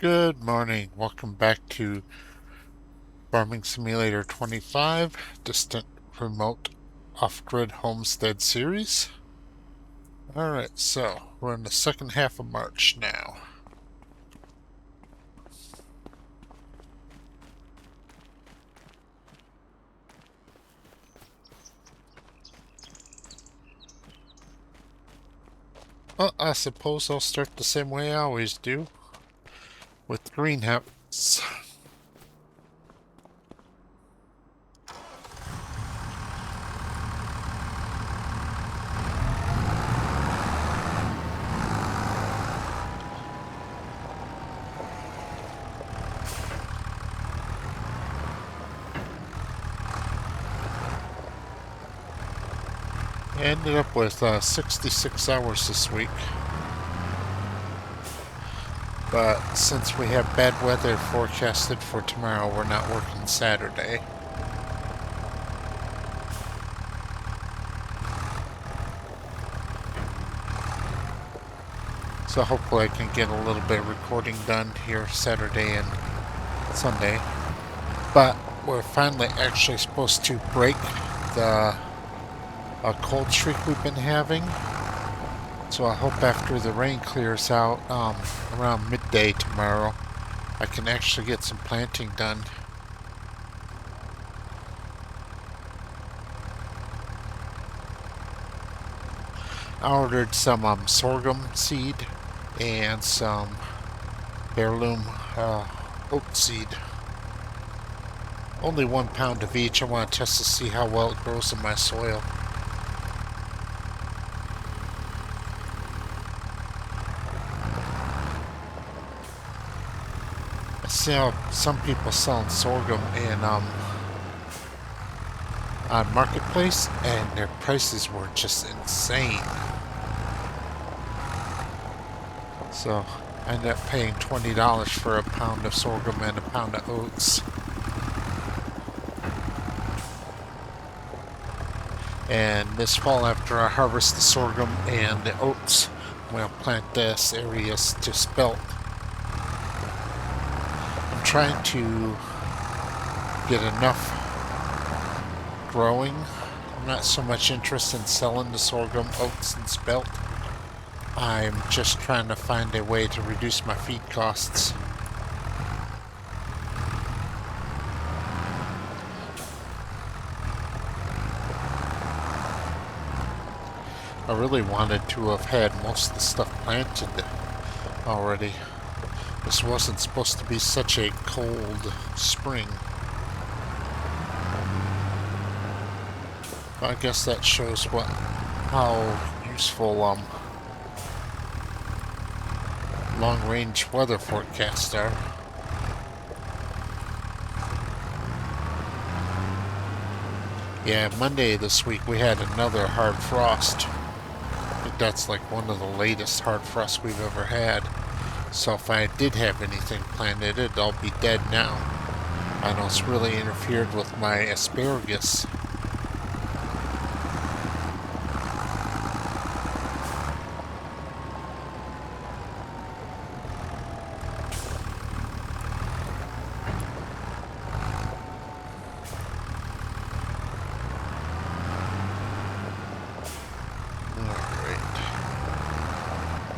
Good morning. Welcome back to Farming Simulator 25, Distant Remote Off-Grid Homestead Series. Alright, so we're in the second half of March now. Well, I suppose I'll start the same way I always do, with greenhouse. Ended up with 66 hours this week. But since we have bad weather forecasted for tomorrow, we're not working Saturday. So hopefully I can get a little bit of recording done here Saturday and Sunday. But we're finally actually supposed to break the cold streak we've been having. So I hope after the rain clears out around midday tomorrow, I can actually get some planting done. I ordered some sorghum seed and some heirloom oat seed. Only 1 pound of each. I want to test to see how well it grows in my soil. I see how some people selling sorghum in on Marketplace, and their prices were just insane. So I ended up paying $20 for a pound of sorghum and a pound of oats. And this fall, after I harvest the sorghum and the oats, I'm going to plant this area to spelt. I'm trying to get enough growing. I'm not so much interested in selling the sorghum, oats, and spelt. I'm just trying to find a way to reduce my feed costs. I really wanted to have had most of the stuff planted already. This wasn't supposed to be such a cold spring. I guess that shows how useful long-range weather forecasts are. Yeah, Monday this week we had another hard frost. I think that's like one of the latest hard frosts we've ever had. So if I did have anything planted, it'd all be dead now. I know it's really interfered with my asparagus.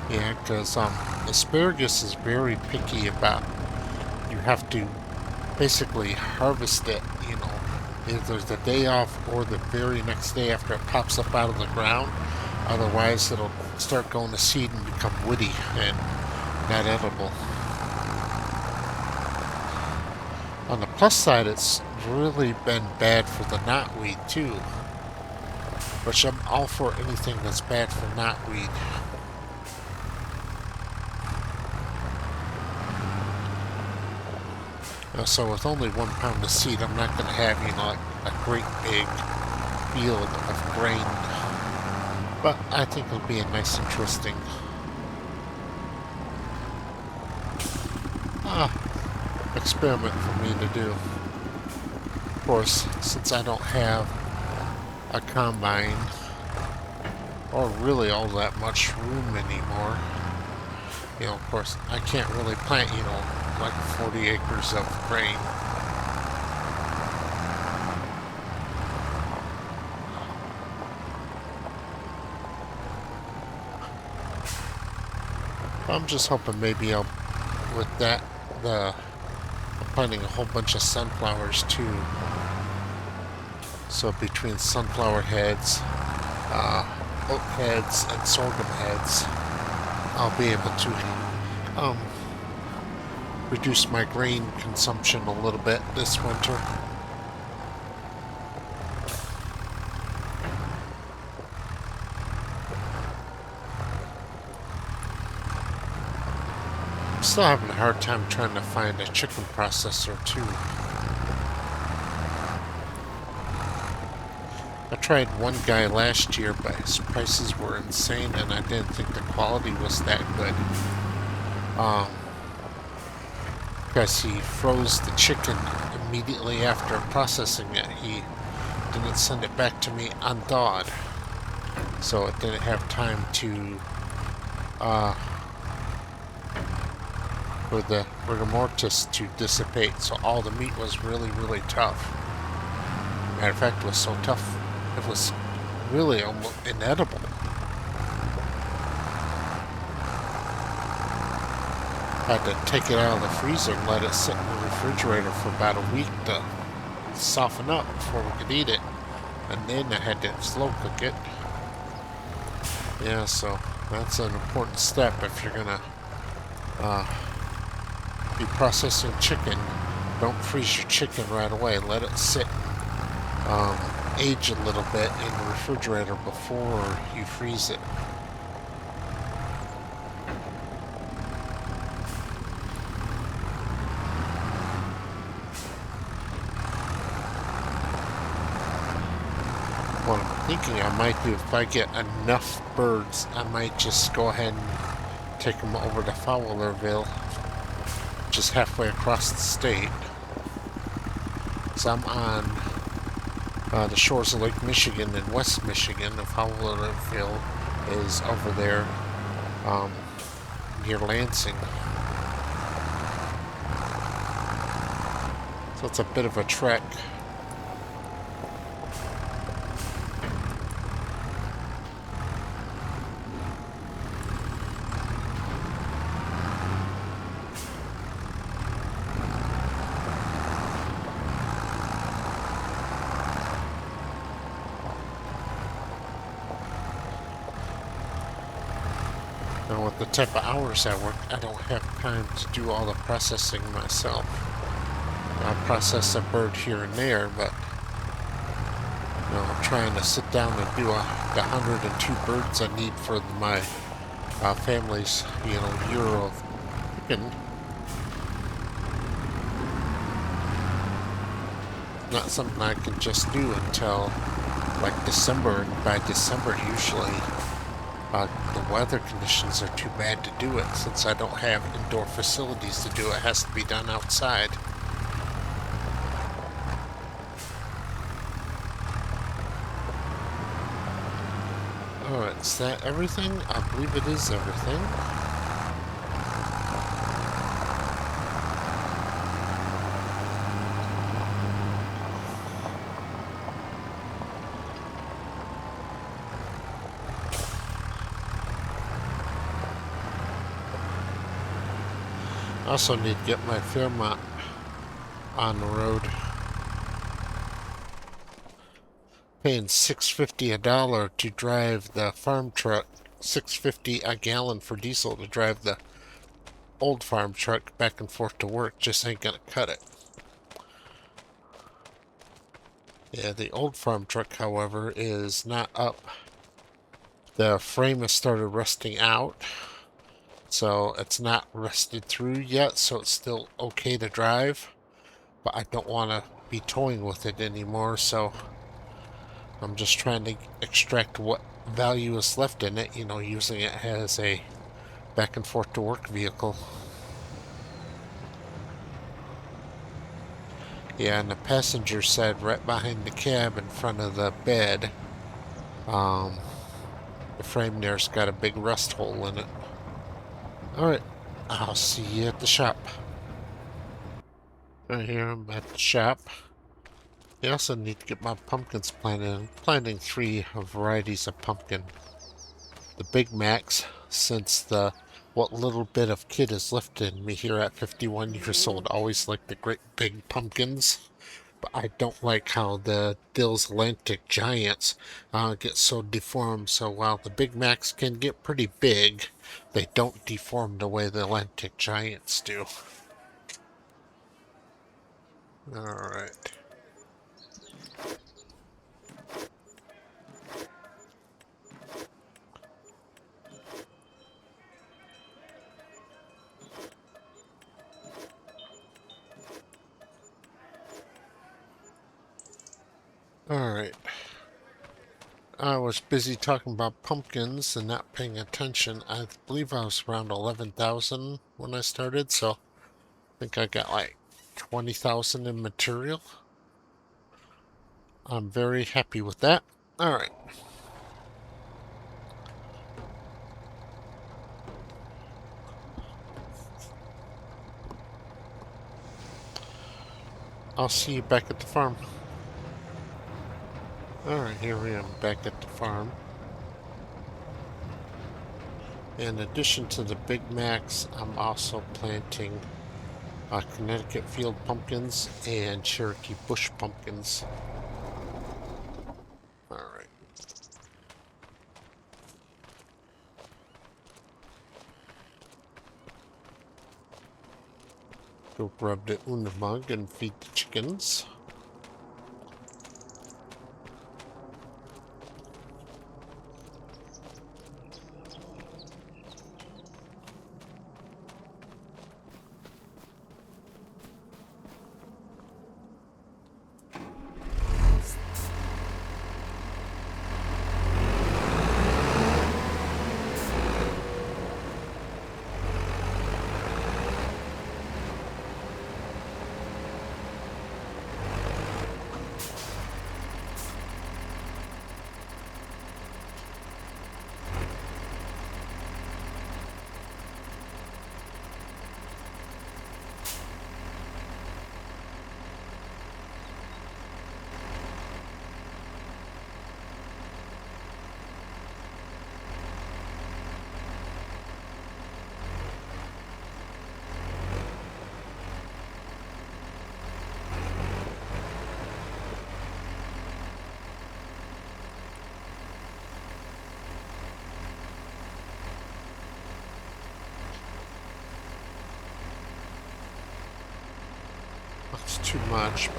Yeah, because asparagus is very picky about, you have to basically harvest it, you know, either the day off or the very next day after it pops up out of the ground. Otherwise it'll start going to seed and become woody and not edible. On the plus side, it's really been bad for the knotweed too, which I'm all for anything that's bad for knotweed. So with only 1 pound of seed, I'm not going to have, you know, a great big field of grain. But I think it'll be a nice, interesting experiment for me to do. Of course, since I don't have a combine or really all that much room anymore, You know, of course, I can't really plant, you know, like 40 acres of grain. I'm just hoping maybe I'll, with that, I'm planting a whole bunch of sunflowers too. So between sunflower heads, oat heads, and sorghum heads, I'll be able to reduce my grain consumption a little bit this winter. I'm still having a hard time trying to find a chicken processor too. I tried one guy last year, but his prices were insane, and I didn't think the quality was that good. Because he froze the chicken immediately after processing it. He didn't send it back to me unthawed, so it didn't have time to for the rigor mortis to dissipate, so all the meat was really, really tough. Matter of fact, it was so tough, it was really almost inedible. Had to take it out of the freezer and let it sit in the refrigerator for about a week to soften up before we could eat it. And then I had to slow cook it. Yeah, so that's an important step if you're gonna be processing chicken. Don't freeze your chicken right away. Let it sit and age a little bit in the refrigerator before you freeze it. What I'm thinking I might do, if I get enough birds, I might just go ahead and take them over to Fowlerville, just halfway across the state. So I'm on the shores of Lake Michigan in West Michigan. And Fowlerville is over there near Lansing. So it's a bit of a trek. And with the type of hours I work, I don't have time to do all the processing myself. I process a bird here and there, but you know, I'm trying to sit down and do the 102 birds I need for my family's, you know, year of chicken. Not something I can just do until like December, and by December usually the weather conditions are too bad to do it. Since I don't have indoor facilities to do it, it has to be done outside. Alright, is that everything? I believe it is everything. I also need to get my Fairmont on the road. Paying $6.50 a dollar to drive the farm truck, $6.50 a gallon for diesel to drive the old farm truck back and forth to work just ain't gonna cut it. Yeah, the old farm truck, however, is not up. The frame has started rusting out. So it's not rusted through yet, so it's still okay to drive. But I don't want to be towing with it anymore, so I'm just trying to extract what value is left in it, you know, using it as a back and forth to work vehicle. Yeah, and the passenger side right behind the cab in front of the bed, the frame there's got a big rust hole in it. Alright, I'll see you at the shop. Right here, I'm at the shop. I also need to get my pumpkins planted. I'm planting 3 varieties of pumpkin. The Big Macs, since what little bit of kid is left in me here at 51 years old, always like the great big pumpkins. But I don't like how the Dill's Atlantic Giants get so deformed. So while the Big Macs can get pretty big, they don't deform the way the Atlantic Giants do. Alright. Alright. I was busy talking about pumpkins and not paying attention. I believe I was around 11,000 when I started, so I think I got like 20,000 in material. I'm very happy with that. Alright. I'll see you back at the farm. Alright, here I am back at the farm. In addition to the Big Macs, I'm also planting Connecticut field pumpkins and Cherokee bush pumpkins. Alright. Go grab the Una mug and feed the chickens. That's too much.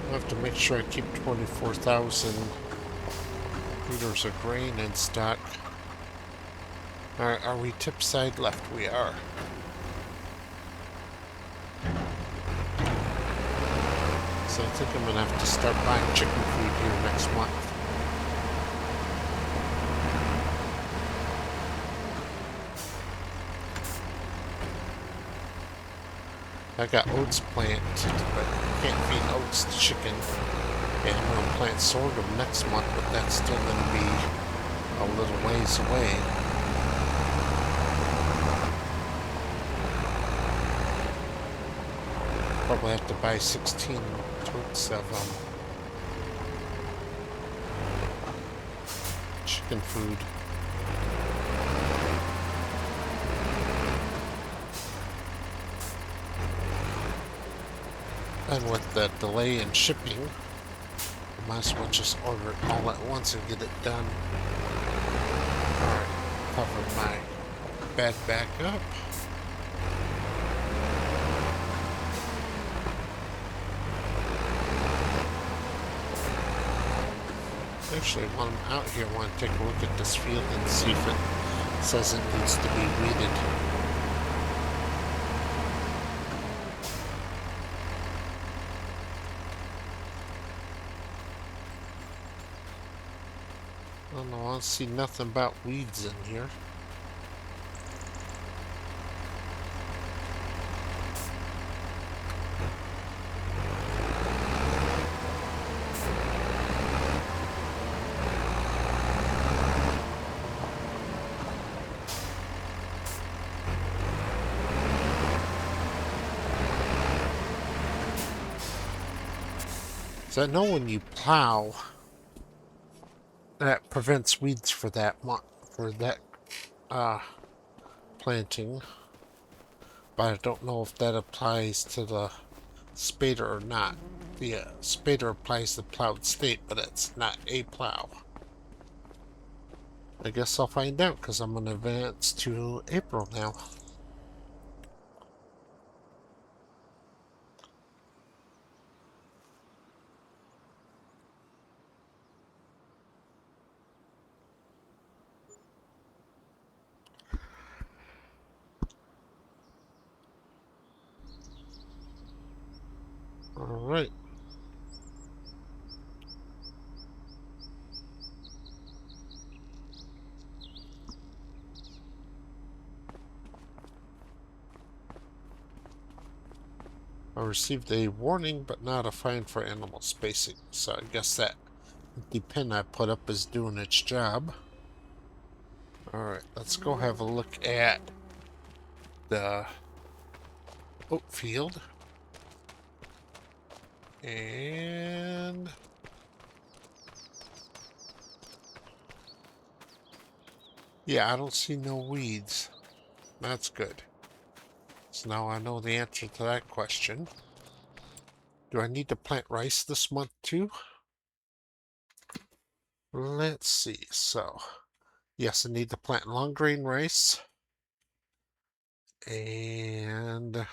I have to make sure I keep 24,000 liters of grain in stock. Are we tip side left? We are. So I think I'm going to have to start buying chicken food here next month. I got oats planted, but I can't feed oats to chicken. And I'm going to plant sorghum next month, but that's still going to be a little ways away. Probably have to buy 16 totes of chicken food. And with the delay in shipping, I might as well just order it all at once and get it done. Alright, cover my bed back up. Actually, while I'm out here, I want to take a look at this field and see if it says it needs to be weeded. I don't know, I don't see nothing about weeds in here. So I know when you plow, that prevents weeds for that uh, planting, but I don't know if that applies to the spader or not. The spader applies to plowed state, but it's not a plow. I guess I'll find out because I'm going to advance to April now. All right. I received a warning, but not a fine for animal spacing. So I guess that the pin I put up is doing its job. Alright, let's go have a look at the oat field. And yeah, I don't see no weeds. That's good. So now I know the answer to that question. Do I need to plant rice this month too? Let's see. So, yes, I need to plant long grain rice and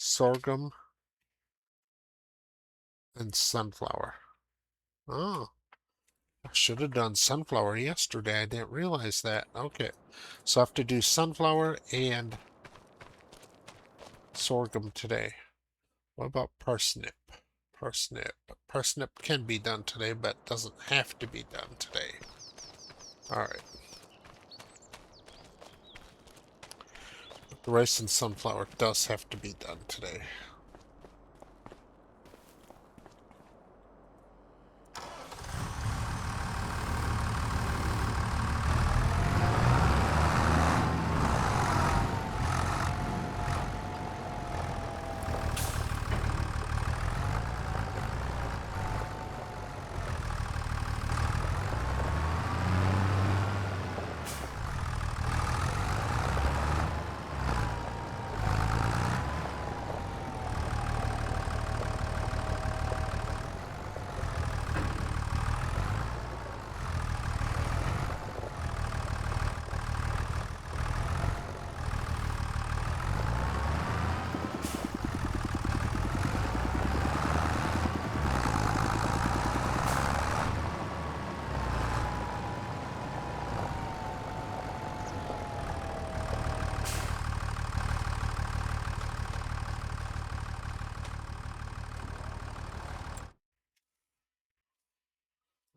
sorghum and sunflower. Oh, I should have done sunflower yesterday. I didn't realize that. Okay, so I have to do sunflower and sorghum today. What about parsnip? Parsnip. Parsnip can be done today, but doesn't have to be done today. Alright. The rice and sunflower does have to be done today.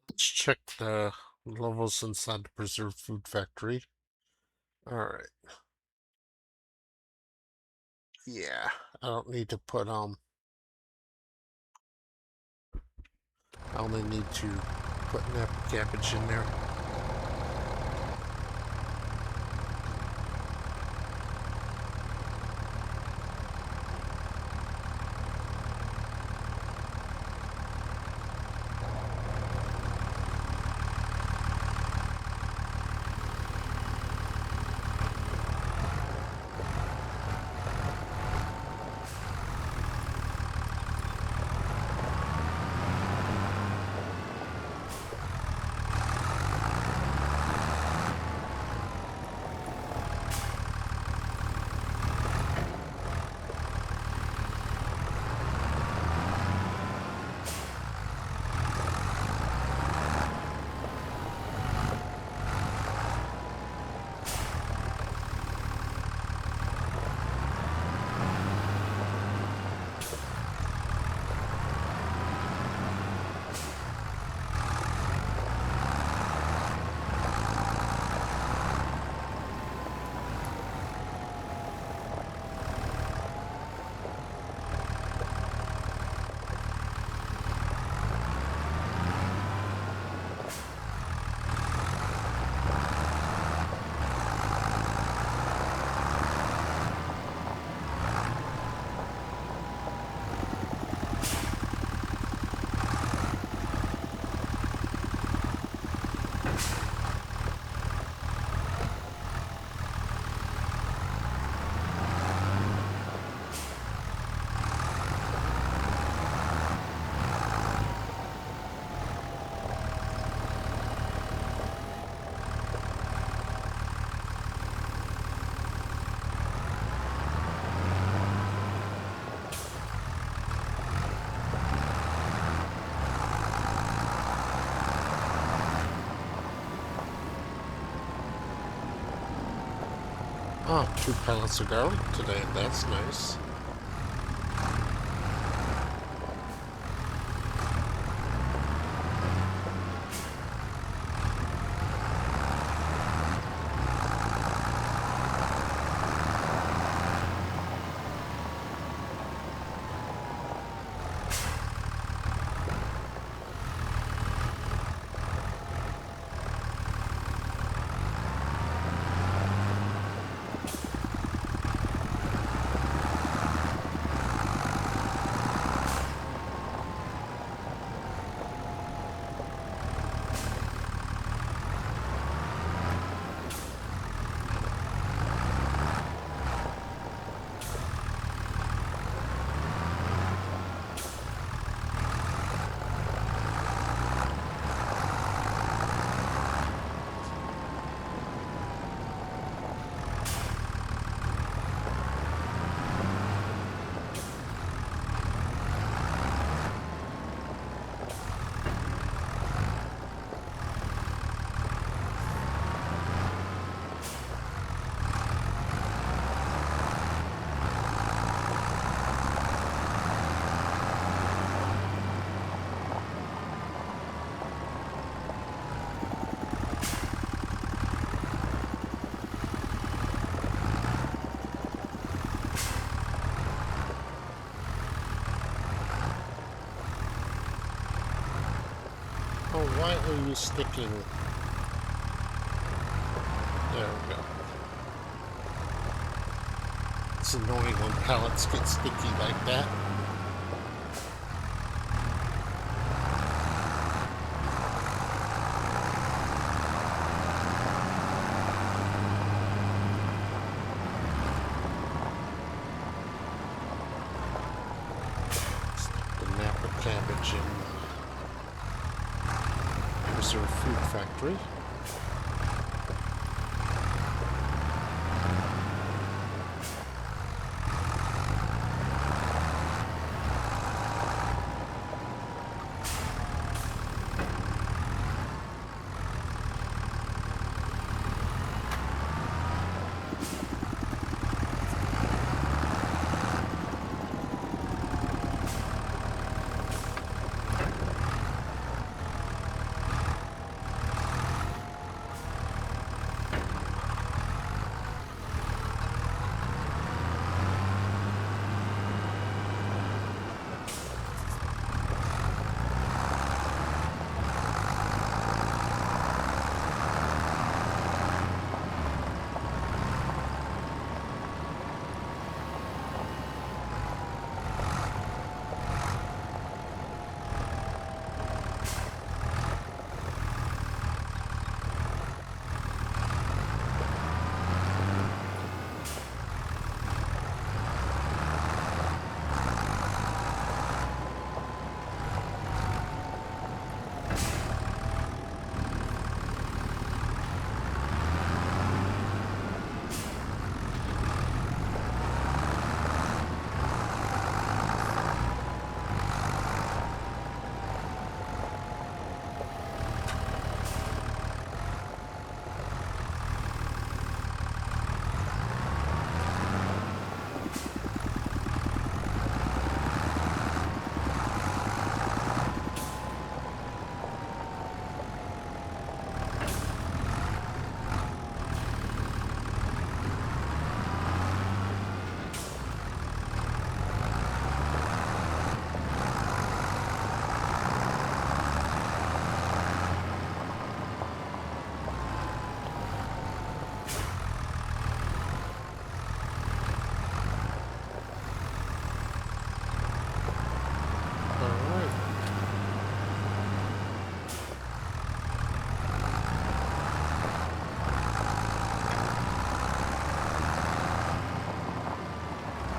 Let's check the levels inside the preserved food factory. Alright. Yeah, I don't need to put I only need to put nap cabbage in there. Oh, 2 pallets of garlic today. That's nice. Oh, why are you sticking? There we go. It's annoying when pallets get sticky like that. Stick the Napa cabbage in Preserve Food Factory.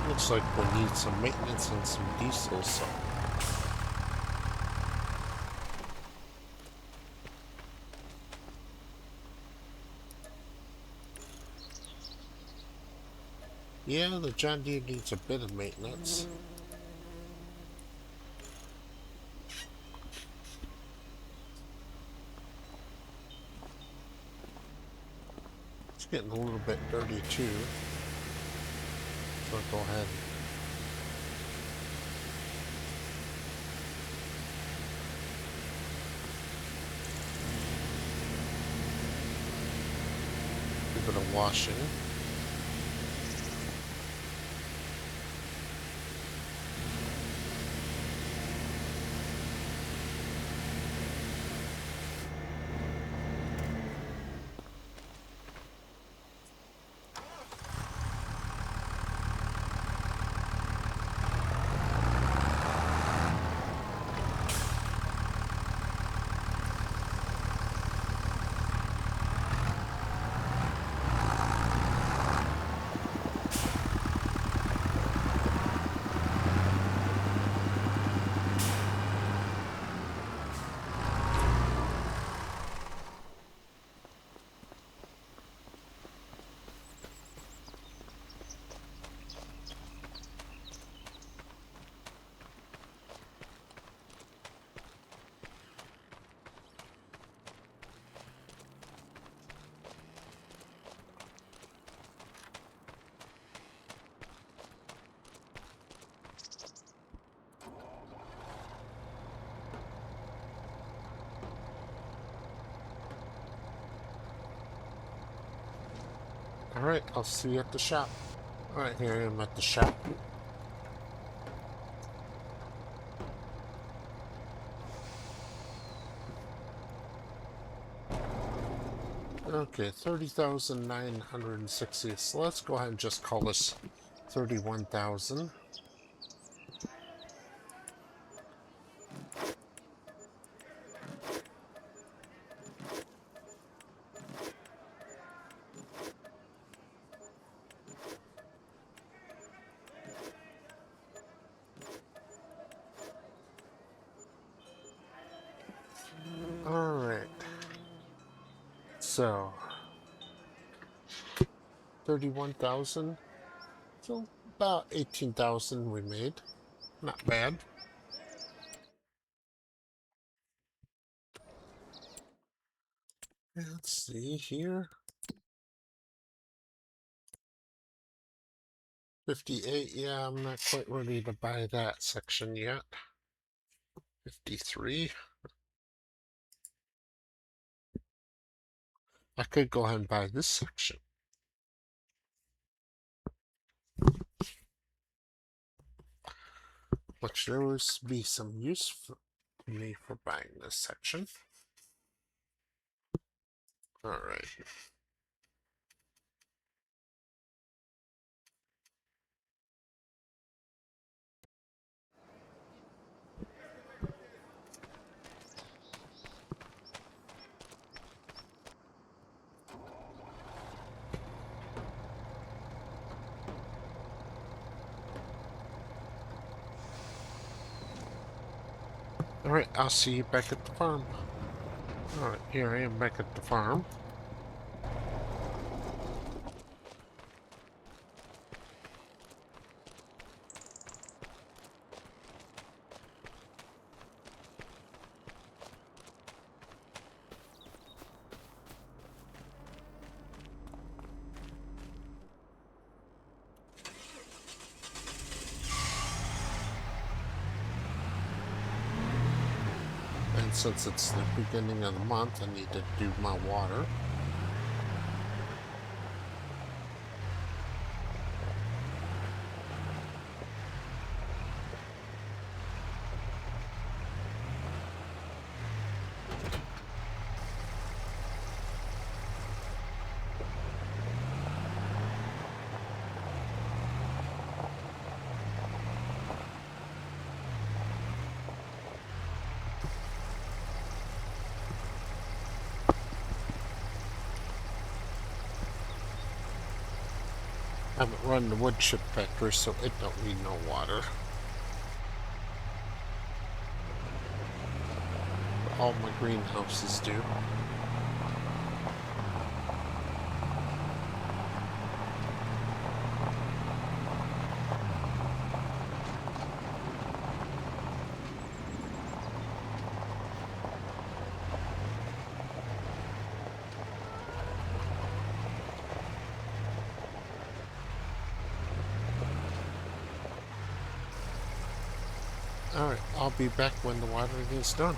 Looks like we'll need some maintenance and some diesel, so. Yeah, the John Deere needs a bit of maintenance. It's getting a little bit dirty too. So I'll go ahead and give it a washing. Alright, I'll see you at the shop. Alright, here I am at the shop. Okay, 30,960. So let's go ahead and just call this 31,000. Alright. So 31,000. So about 18,000 we made. Not bad. Let's see here. 58, yeah, I'm not quite ready to buy that section yet. 53. I could go ahead and buy this section. Which there would be some use for me for buying this section. Alright. Alright, I'll see you back at the farm. Alright, here I am back at the farm. And since it's the beginning of the month, I need to do my water. I haven't run the wood chip factory, so it don't need no water. But all my greenhouses do. Alright, I'll be back when the watering is done.